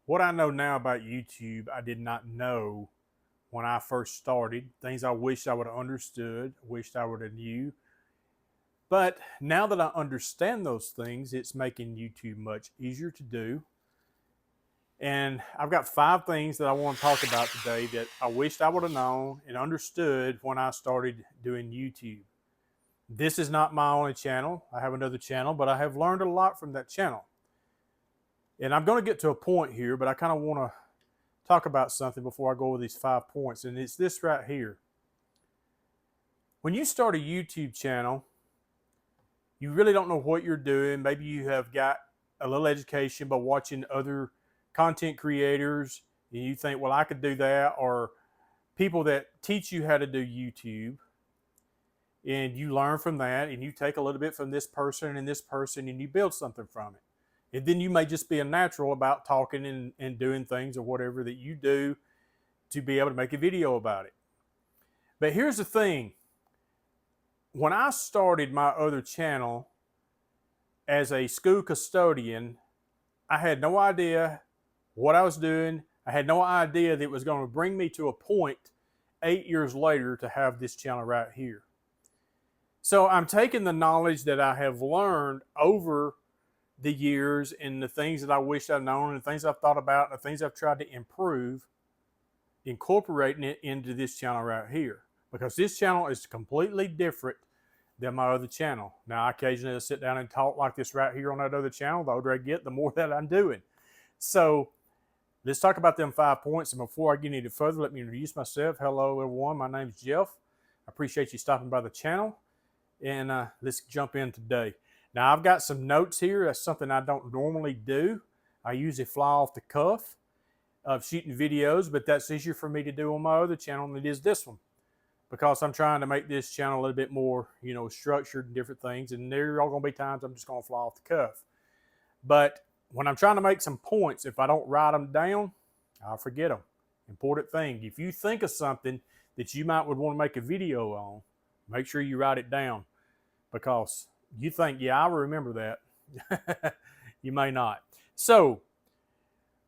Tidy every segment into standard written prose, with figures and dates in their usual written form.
what I know now about YouTube, I did not know when I first started. Things I wished I would have understood, wished I would have knew. But now that I understand those things, it's making YouTube much easier to do. And I've got 5 things that I want to talk about today that I wished I would have known and understood when I started doing YouTube. This is not my only channel. I have another channel, but I have learned a lot from that channel. And I'm going to get to a point here, but I kind of want to talk about something before I go over these 5 points. And it's this right here. When you start a YouTube channel, you really don't know what you're doing. Maybe you have got a little education by watching other content creators and you think, well, I could do that, or people that teach you how to do YouTube, and you learn from that and you take a little bit from this person and this person and you build something from it. And then you may just be a natural about talking and doing things or whatever that you do to be able to make a video about it. But here's the thing. When I started my other channel as a school custodian, I had no idea what I was doing. I had no idea that it was going to bring me to a point 8 years later to have this channel right here. So I'm taking the knowledge that I have learned over the years and the things that I wish I'd known and the things I've thought about and the things I've tried to improve, incorporating it into this channel right here. Because this channel is completely different than my other channel. Now, I occasionally sit down and talk like this right here on that other channel. The older I get, the more that I'm doing. So let's talk about them 5 points. And before I get any further, let me introduce myself. Hello, everyone. My name is Jeff. I appreciate you stopping by the channel. And let's jump in today. Now, I've got some notes here. That's something I don't normally do. I usually fly off the cuff of shooting videos, but that's easier for me to do on my other channel than it is this one, because I'm trying to make this channel a little bit more, structured and different things. And there are going to be times I'm just going to fly off the cuff. But when I'm trying to make some points, if I don't write them down, I'll forget them. Important thing. If you think of something that you might would want to make a video on, make sure you write it down, because you think, yeah, I remember that. You may not. So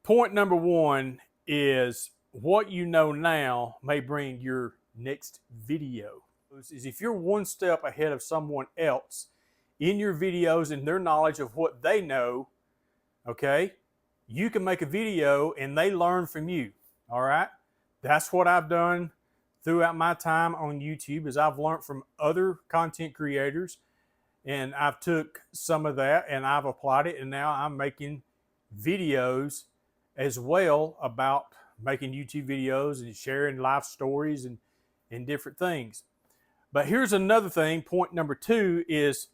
point number 1 is what you know now may bring your next video. Is if you're one step ahead of someone else in your videos and their knowledge of what they know, okay, you can make a video and they learn from you. All right. That's what I've done throughout my time on YouTube, is I've learned from other content creators, and I've took some of that and I've applied it, and now I'm making videos as well about making YouTube videos and sharing life stories and different things. But here's another thing. Point number 2 is,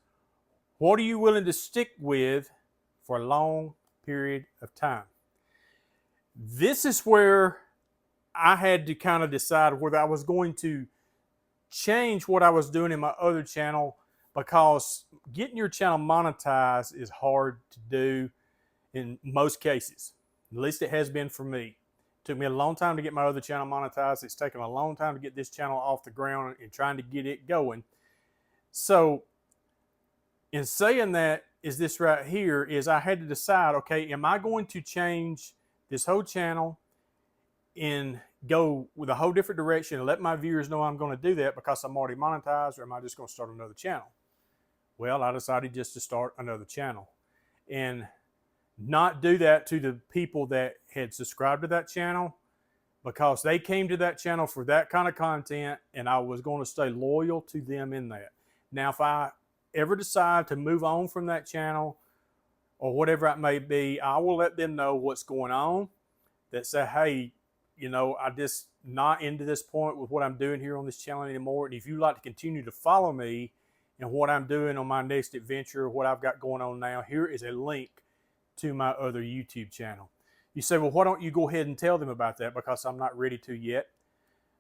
what are you willing to stick with for a long period of time? This is where I had to kind of decide whether I was going to change what I was doing in my other channel, because getting your channel monetized is hard to do in most cases. At least it has been for me. It took me a long time to get my other channel monetized. It's taken a long time to get this channel off the ground and trying to get it going. So in saying that, is this right here, is I had to decide, okay, am I going to change this whole channel and go with a whole different direction and let my viewers know I'm going to do that because I'm already monetized, or am I just going to start another channel? Well, I decided just to start another channel and not do that to the people that had subscribed to that channel, because they came to that channel for that kind of content, and I was going to stay loyal to them in that. Now, if I ever decide to move on from that channel or whatever it may be, I will let them know what's going on, that say, hey, I just not into this point with what I'm doing here on this channel anymore. And if you'd like to continue to follow me and what I'm doing on my next adventure, what I've got going on now, here is a link to my other YouTube channel. You say, well, why don't you go ahead and tell them about that? Because I'm not ready to yet.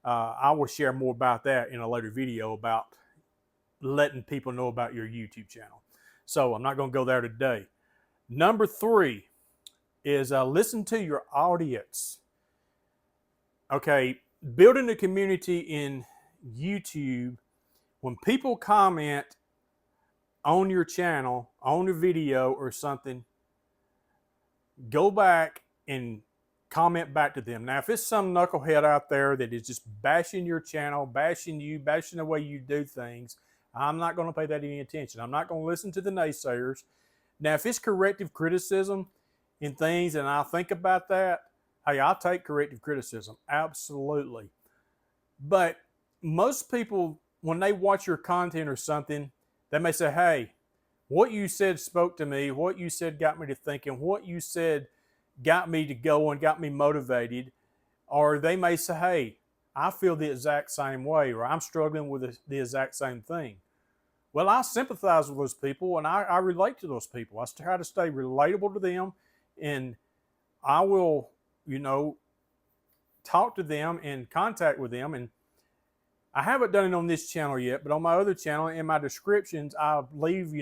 I will share more about that in a later video, about letting people know about your YouTube channel. So I'm not going to go there today. Number 3 is listen to your audience. Okay, building a community in YouTube, when people comment on your channel, on a video or something, go back and comment back to them. Now, if it's some knucklehead out there that is just bashing your channel, bashing you, bashing the way you do things, I'm not going to pay that any attention. I'm not going to listen to the naysayers. Now, if it's corrective criticism in things and I think about that, hey, I'll take corrective criticism. Absolutely. But most people, when they watch your content or something, they may say, hey, what you said spoke to me. What you said got me to thinking. What you said got me to go and got me motivated. Or they may say, hey, I feel the exact same way, or I'm struggling with the exact same thing. Well, I sympathize with those people and I relate to those people. I try to stay relatable to them, and I will, talk to them and contact with them. And I haven't done it on this channel yet, but on my other channel, in my descriptions, I'll leave,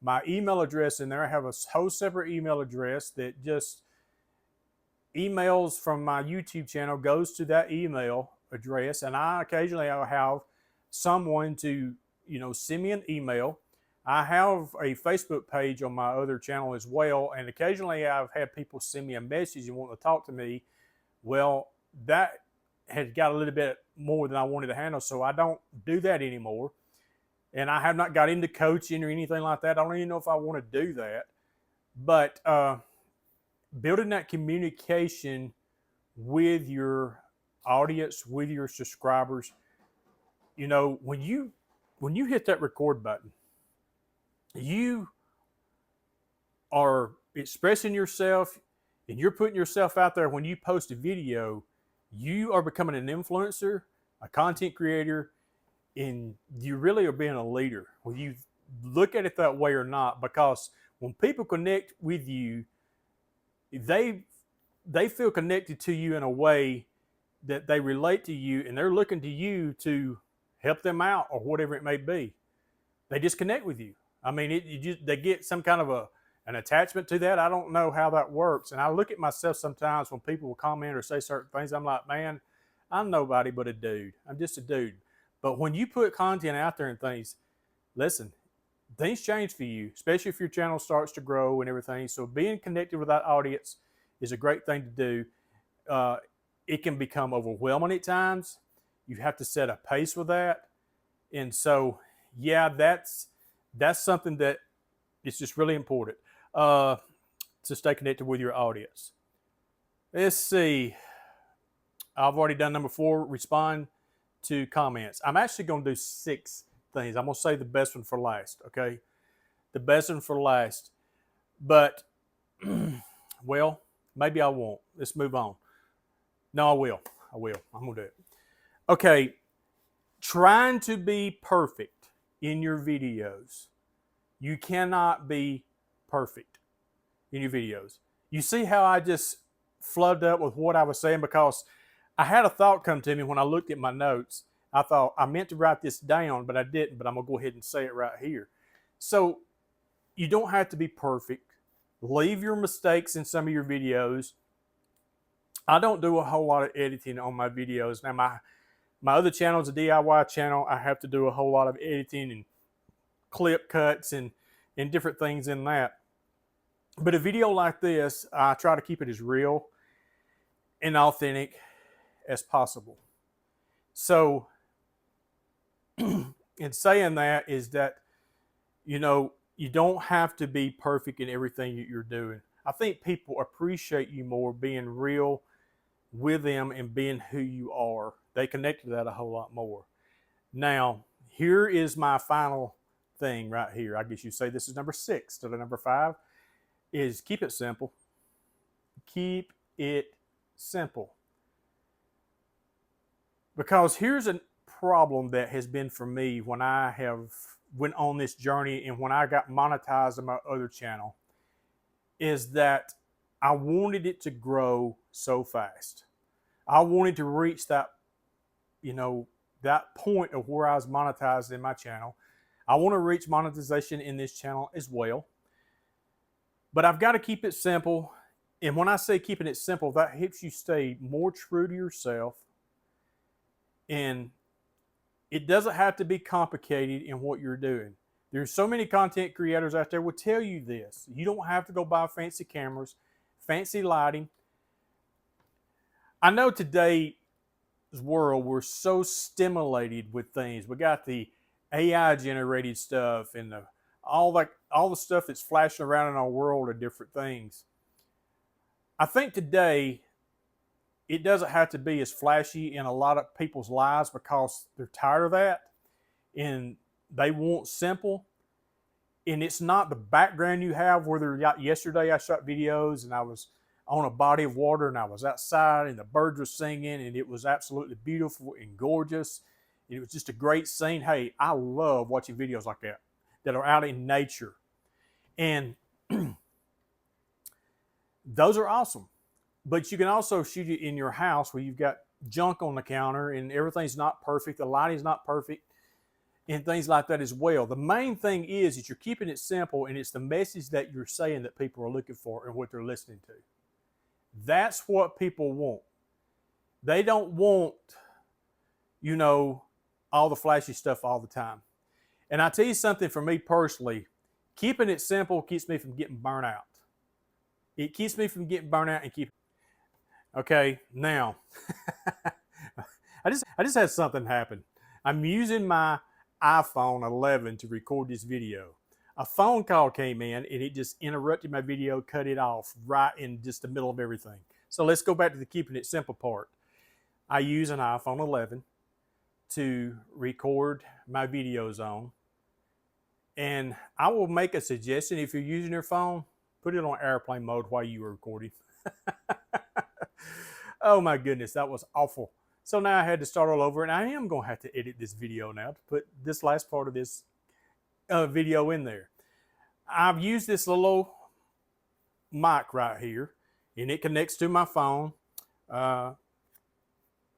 my email address in there. I have a whole separate email address that just emails from my YouTube channel goes to that email address. And I'll have someone to, send me an email. I have a Facebook page on my other channel as well. And occasionally I've had people send me a message and want to talk to me. Well, that had got a little bit more than I wanted to handle, so I don't do that anymore. And I have not got into coaching or anything like that. I don't even know if I want to do that. But building that communication with your audience, with your subscribers, when you hit that record button, you are expressing yourself and you're putting yourself out there. When you post a video, you are becoming an influencer, a content creator, and you really are being a leader, whether you look at it that way or not. Because when people connect with you, they feel connected to you in a way that they relate to you, and they're looking to you to help them out or whatever it may be. They just connect with you. I mean, they get some kind of an attachment to that. I don't know how that works. And I look at myself sometimes when people will comment or say certain things. I'm like, man, I'm nobody but a dude. I'm just a dude. But when you put content out there and things, listen, things change for you, especially if your channel starts to grow and everything. So being connected with that audience is a great thing to do. It can become overwhelming at times. You have to set a pace with that. And so, yeah, that's something that is just really important to stay connected with your audience. Let's see. I've already done number 4, respond to comments. I'm actually going to do 6 things. I'm going to say the best one for last, okay? The best one for last. But, well, maybe I won't. Let's move on. No, I will. I'm going to do it. Okay, trying to be perfect in your videos. You cannot be perfect in your videos. You see how I just flubbed up with what I was saying, because I had a thought come to me when I looked at my notes. I thought I meant to write this down, but I didn't, but I'm going to go ahead and say it right here. So you don't have to be perfect. Leave your mistakes in some of your videos. I don't do a whole lot of editing on my videos. Now, my other channel is a DIY channel. I have to do a whole lot of editing and clip cuts and different things in that. But a video like this, I try to keep it as real and authentic as possible. So in saying that is that, you don't have to be perfect in everything that you're doing. I think people appreciate you more being real with them and being who you are. They connect to that a whole lot more. Now, here is my final thing right here. I guess you say this is number 6 to the number 5, is keep it simple. Keep it simple. Because here's a problem that has been for me when I have went on this journey and when I got monetized on my other channel, is that I wanted it to grow so fast. I wanted to reach that, that point of where I was monetized in my channel. I want to reach monetization in this channel as well. But I've got to keep it simple. And when I say keeping it simple, that helps you stay more true to yourself. And it doesn't have to be complicated in what you're doing. There's so many content creators out there will tell you this. You don't have to go buy fancy cameras, fancy lighting. I know today's world we're so stimulated with things. We got the AI generated stuff and all the stuff that's flashing around in our world of different things. I think today it doesn't have to be as flashy in a lot of people's lives because they're tired of that and they want simple. And it's not the background you have. Whether yesterday I shot videos and I was on a body of water and I was outside and the birds were singing and it was absolutely beautiful and gorgeous. It was just a great scene. Hey, I love watching videos like that are out in nature. And those are awesome. But you can also shoot it in your house where you've got junk on the counter and everything's not perfect. The lighting's not perfect and things like that as well. The main thing is that you're keeping it simple and it's the message that you're saying that people are looking for and what they're listening to. That's what people want. They don't want, all the flashy stuff all the time. And I tell you something, for me personally, keeping it simple keeps me from getting burnt out. It keeps me from getting burnt out and keep. Okay, now I just had something happen. I'm using my iPhone 11 to record this video. A phone call came in and it just interrupted my video, cut it off right in just the middle of everything. So let's go back to the keeping it simple part. I use an iPhone 11 to record my videos on. And I will make a suggestion. If you're using your phone, put it on airplane mode while you are recording. Oh my goodness, that was awful. So now I had to start all over, and I am going to have to edit this video now to put this last part of this video in there. I've used this little mic right here, and it connects to my phone.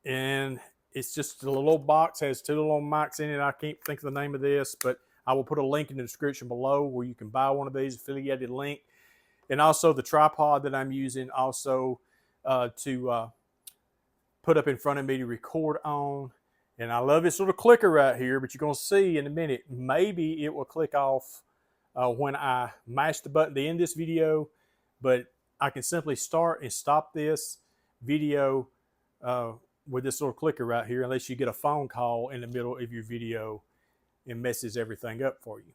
And it's just a little box, has two little mics in it. I can't think of the name of this, but I will put a link in the description below where you can buy one of these, affiliated link. And also the tripod that I'm using also to put up in front of me to record on. And I love this little clicker right here, but you're going to see in a minute, maybe it will click off when I mash the button to end this video, but I can simply start and stop this video with this little clicker right here, unless you get a phone call in the middle of your video and messes everything up for you.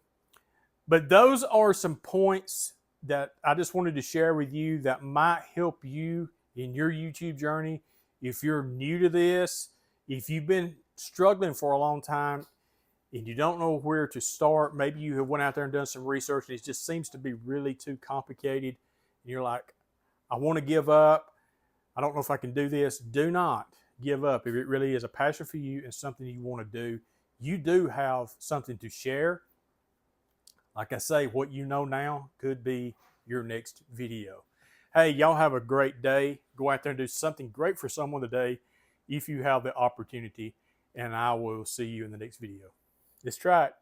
But those are some points that I just wanted to share with you that might help you in your YouTube journey. If you're new to this, if you've been struggling for a long time and you don't know where to start, maybe you have went out there and done some research and it just seems to be really too complicated, and you're like, I want to give up. I don't know if I can do this. Do not give up. If it really is a passion for you and something you want to do, you do have something to share. Like I say, what you know now could be your next video. Hey, y'all have a great day. Go out there and do something great for someone today if you have the opportunity. And I will see you in the next video. Let's try it.